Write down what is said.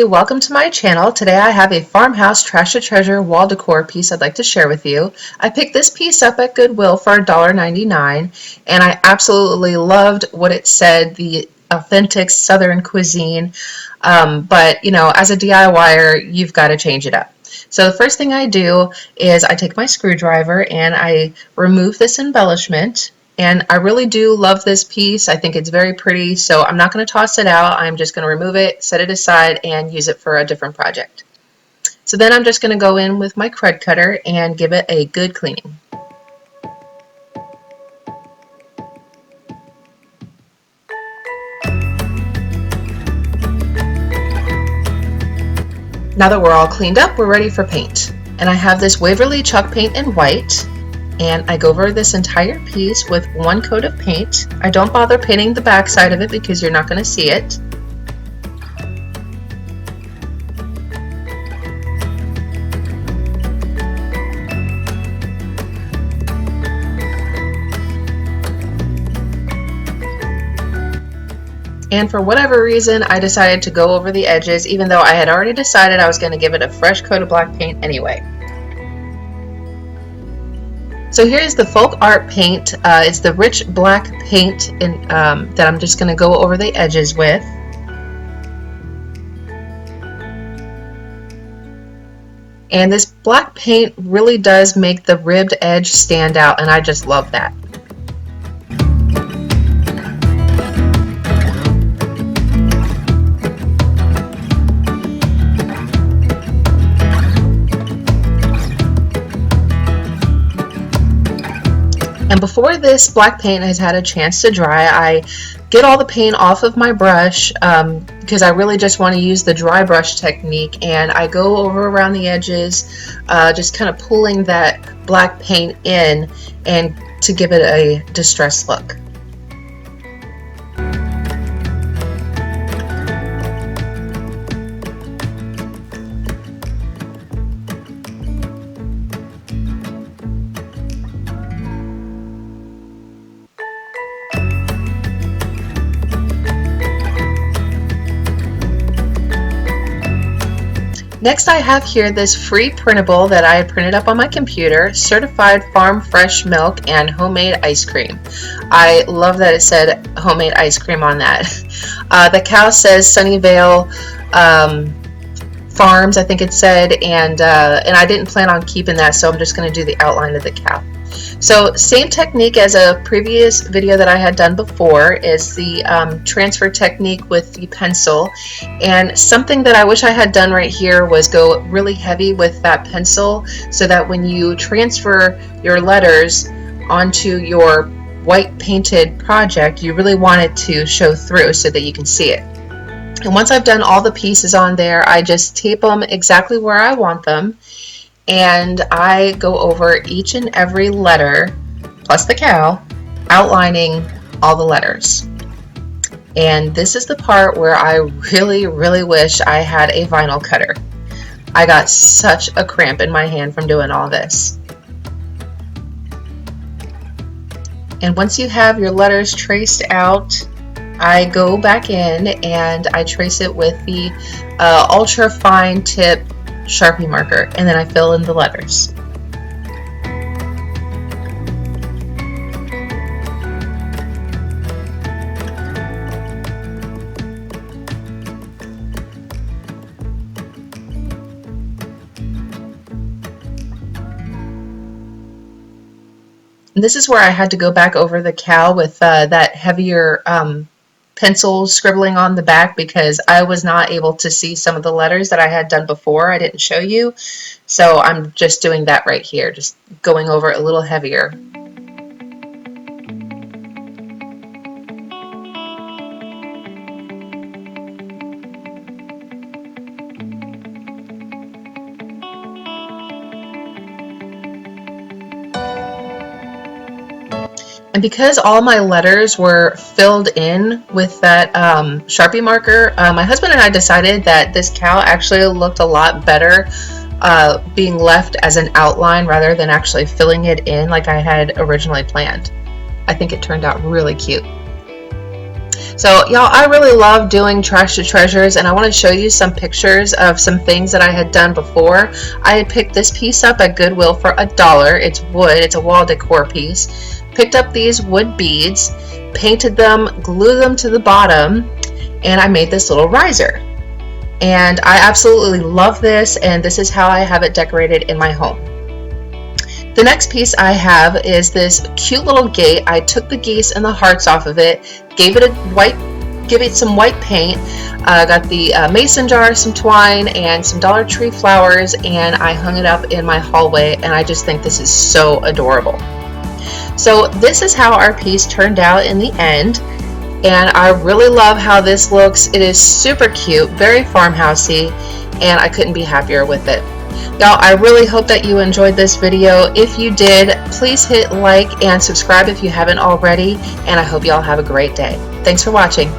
Hey, welcome to my channel. Today I have a Farmhouse Trash to Treasure wall decor piece I'd like to share with you. I picked this piece up at Goodwill for $1.99 and I absolutely loved what it said, the authentic Southern cuisine. But you know, as a DIYer, you've got to change it up. So the first thing I do is I take my screwdriver and I remove this embellishment. And I really do love this piece. I think it's very pretty, so I'm not going to toss it out. I'm just going to remove it, set it aside, and use it for a different project. So then I'm just going to go in with my crud cutter and give it a good cleaning. Now that we're all cleaned up, we're ready for paint. And I have this Waverly chalk paint in white. And I go over this entire piece with one coat of paint. I don't bother painting the back side of it because you're not going to see it. And for whatever reason, I decided to go over the edges, even though I had already decided I was going to give it a fresh coat of black paint anyway. So here's the folk art paint. It's the rich black paint that I'm just going to go over the edges with. And this black paint really does make the ribbed edge stand out, and I just love that. And before this black paint has had a chance to dry, I get all the paint off of my brush because I really just want to use the dry brush technique, and I go over around the edges, just kind of pulling that black paint in and to give it a distressed look. Next, I have here this free printable that I printed up on my computer, certified farm fresh milk and homemade ice cream. I love that it said homemade ice cream on that. The cow says Sunnyvale Farms, I think it said, and I didn't plan on keeping that, so I'm just going to do the outline of the cow. So same technique as a previous video that I had done before is the transfer technique with the pencil, and something that I wish I had done right here was go really heavy with that pencil so that when you transfer your letters onto your white painted project, you really want it to show through so that you can see it. And once I've done all the pieces on there, I just tape them exactly where I want them. And I go over each and every letter, plus the cow, outlining all the letters. And this is the part where I really wish I had a vinyl cutter. I got such a cramp in my hand from doing all this. And once you have your letters traced out, I go back in and I trace it with the ultra fine tip Sharpie marker, and then I fill in the letters. And this is where I had to go back over the cow with that heavier pencil scribbling on the back because I was not able to see some of the letters that I had done before. I didn't show you, so I'm just doing that right here, just going over it a little heavier. And because all my letters were filled in with that Sharpie marker, my husband and I decided that this cow actually looked a lot better being left as an outline rather than actually filling it in like I had originally planned. I think it turned out really cute. So y'all, I really love doing trash to treasures, and I want to show you some pictures of some things that I had done before. I had picked this piece up at Goodwill for $1. It's wood, it's a wall decor piece. Picked up these wood beads, painted them, glued them to the bottom, and I made this little riser. And I absolutely love this, and this is how I have it decorated in my home. The next piece I have is this cute little gate. I took the geese and the hearts off of it, gave it some white paint, got the mason jar, some twine, and some Dollar Tree flowers, and I hung it up in my hallway, and I just think this is so adorable. So this is how our piece turned out in the end, and I really love how this looks. It is super cute, very farmhousey, and I couldn't be happier with it. Y'all, I really hope that you enjoyed this video. If you did, please hit like and subscribe if you haven't already, and I hope y'all have a great day. Thanks for watching.